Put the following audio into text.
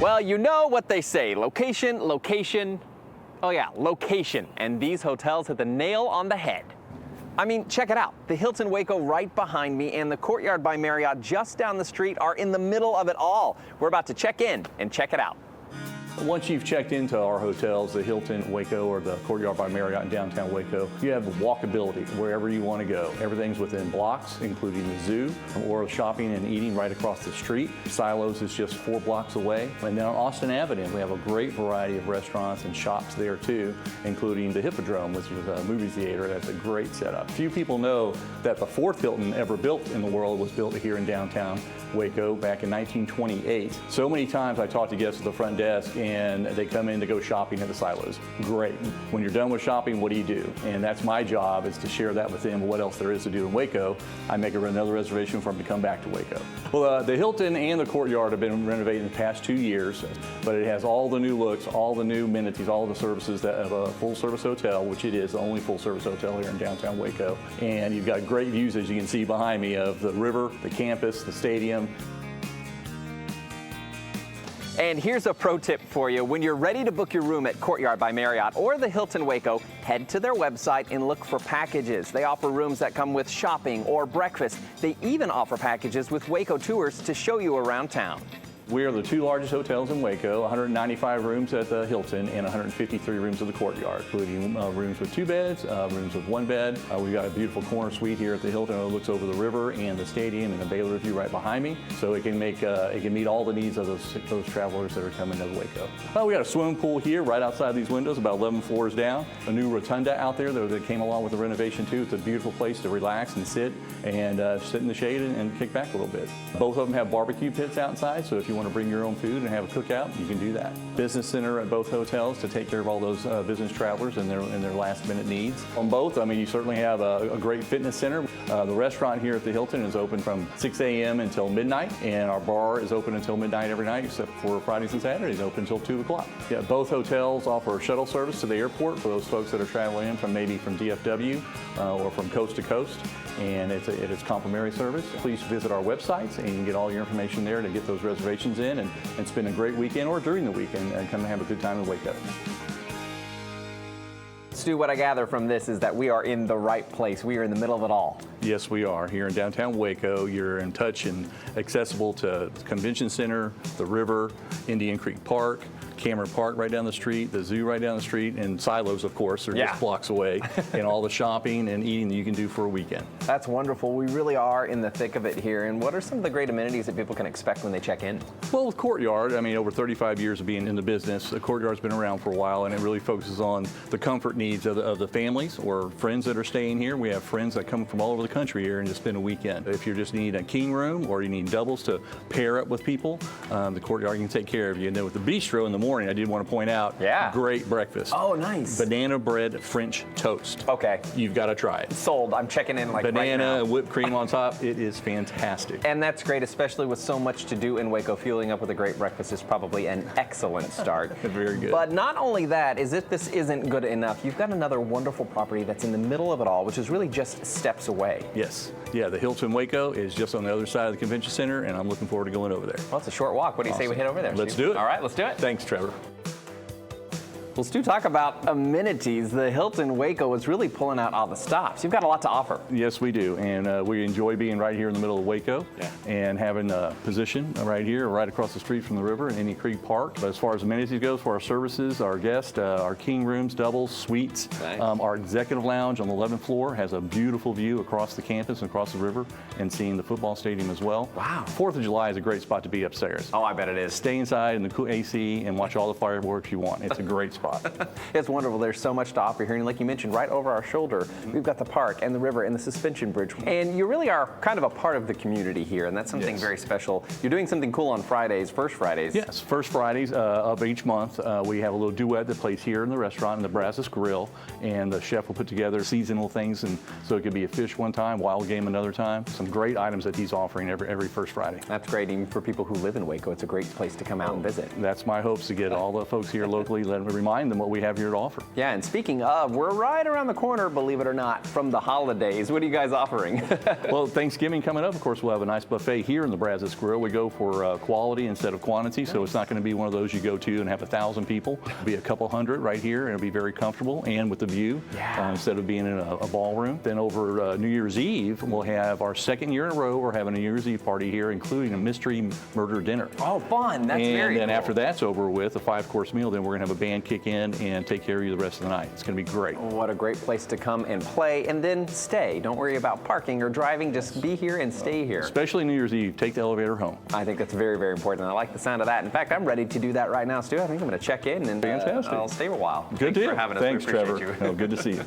Well, you know what they say, location, location, oh yeah, location. And these hotels hit the nail on the head. I mean, check it out. The Hilton Waco right behind me and the Courtyard by Marriott just down the street are in the middle of it all. We're about to check in and check it out. Once you've checked into our hotels, the Hilton Waco or the Courtyard by Marriott in downtown Waco, you have walkability wherever you want to go. Everything's within blocks, including the zoo, or shopping and eating right across the street. Silos is just 4 blocks away. And then on Austin Avenue, we have a great variety of restaurants and shops there too, including the Hippodrome, which is a movie theater. That's a great setup. Few people know that the 4th Hilton ever built in the world was built here in downtown Waco back in 1928. So many times I talk to guests at the front desk and they come in to go shopping at the silos. Great. When you're done with shopping, what do you do? And that's my job, is to share that with them, what else there is to do in Waco. I make another reservation for them to come back to Waco. Well, the Hilton and the Courtyard have been renovated in the past 2 years, but it has all the new looks, all the new amenities, all the services that of a full-service hotel, which it is the only full-service hotel here in downtown Waco. And you've got great views, as you can see behind me, of the river, the campus, the stadium. And here's a pro tip for you. When you're ready to book your room at Courtyard by Marriott or the Hilton Waco, head to their website and look for packages. They offer rooms that come with shopping or breakfast. They even offer packages with Waco tours to show you around town. We are the 2 largest hotels in Waco, 195 rooms at the Hilton and 153 rooms at the Courtyard, including rooms with 2 beds, rooms with 1 bed. We've got a beautiful corner suite here at the Hilton that looks over the river and the stadium and the Baylor View right behind me. So it can meet all the needs of those travelers that are coming to Waco. We got a swimming pool here right outside these windows, about 11 floors down. A new rotunda out there that came along with the renovation too. It's a beautiful place to relax and sit sit in the shade and kick back a little bit. Both of them have barbecue pits outside, so if you want to bring your own food and have a cookout, you can do that. Business center at both hotels to take care of all those business travelers and their last minute needs. On both, I mean, you certainly have a great fitness center. The restaurant here at the Hilton is open from 6 a.m. until midnight, and our bar is open until midnight every night, except for Fridays and Saturdays, open until 2 o'clock. Yeah, both hotels offer shuttle service to the airport for those folks that are traveling in from maybe from DFW or from coast to coast. And it is complimentary service. Please visit our websites and you can get all your information there to get those reservations in and spend a great weekend or during the weekend and come and have a good time in Waco. Stu, what I gather from this is that we are in the right place. We are in the middle of it all. Yes, we are. Here in downtown Waco, you're in touch and accessible to the Convention Center, the river, Indian Creek Park, Cameron Park right down the street, the zoo right down the street, and Silos, of course, are just blocks away, and all the shopping and eating that you can do for a weekend. That's wonderful. We really are in the thick of it here. And what are some of the great amenities that people can expect when they check in? Well, with Courtyard, I mean, over 35 years of being in the business, the Courtyard's been around for a while, and it really focuses on the comfort needs of the families or friends that are staying here. We have friends that come from all over the country here and just spend a weekend. If you just need a king room or you need doubles to pair up with people, the Courtyard can take care of you. And then with the bistro in the morning, I did want to point out, great breakfast. Oh, nice. Banana bread French toast. Okay. You've got to try it. Sold. I'm checking in like banana right now. and whipped cream on top. It is fantastic. And that's great, especially with so much to do in Waco. Fueling up with a great breakfast is probably an excellent start. Very good. But not only that, as if this isn't good enough, you've got another wonderful property that's in the middle of it all, which is really just steps away. Yes. Yeah, the Hilton Waco is just on the other side of the convention center, and I'm looking forward to going over there. Well, it's a short walk. What do you say we head over there? Let's do it. All right, let's do it. Thanks, Trevor. Well, Stu, talk about amenities. The Hilton Waco is really pulling out all the stops. You've got a lot to offer. Yes, we do, and we enjoy being right here in the middle of Waco and having a position right here, right across the street from the river in Indian Creek Park. But as far as amenities goes, for our services, our guests, our king rooms, doubles, suites, our executive lounge on the 11th floor has a beautiful view across the campus and across the river and seeing the football stadium as well. Wow. 4th of July is a great spot to be upstairs. Oh, I bet it is. Stay inside in the cool AC and watch all the fireworks you want. It's a great spot. It's wonderful. There's so much to offer here. And like you mentioned, right over our shoulder, we've got the park and the river and the suspension bridge. And you really are kind of a part of the community here, and that's something very special. You're doing something cool on Fridays, First Fridays. Yes, First Fridays of each month. We have a little duet that plays here in the restaurant in the Brazos Grill, and the chef will put together seasonal things, and so it could be a fish one time, wild game another time. Some great items that he's offering every First Friday. That's great. Even for people who live in Waco, it's a great place to come out and visit. That's my hopes, to get all the folks here locally, let them remind mind than what we have here to offer. Yeah, and speaking of, we're right around the corner, believe it or not, from the holidays. What are you guys offering? Well, Thanksgiving coming up, of course, we'll have a nice buffet here in the Brazos Grill. We go for quality instead of quantity, so it's not going to be one of those you go to and have 1,000 people. It'll be a couple hundred right here, and it'll be very comfortable and with the view instead of being in a ballroom. Then over New Year's Eve, we'll have our second year in a row. We're having a New Year's Eve party here, including a mystery murder dinner. Oh, fun. That's very And then cool. after that's over with, a 5-course meal, then we're going to have a band kick in and take care of you the rest of the night. It's going to be great. What a great place to come and play and then stay. Don't worry about parking or driving. Just be here and stay here. Especially New Year's Eve, take the elevator home. I think that's very, very important. I like the sound of that. In fact, I'm ready to do that right now, Stu. I think I'm going to check in and Fantastic. I'll stay a while. Good Thanks deal. for having us. Thanks, We appreciate Trevor. you. No, good to see you.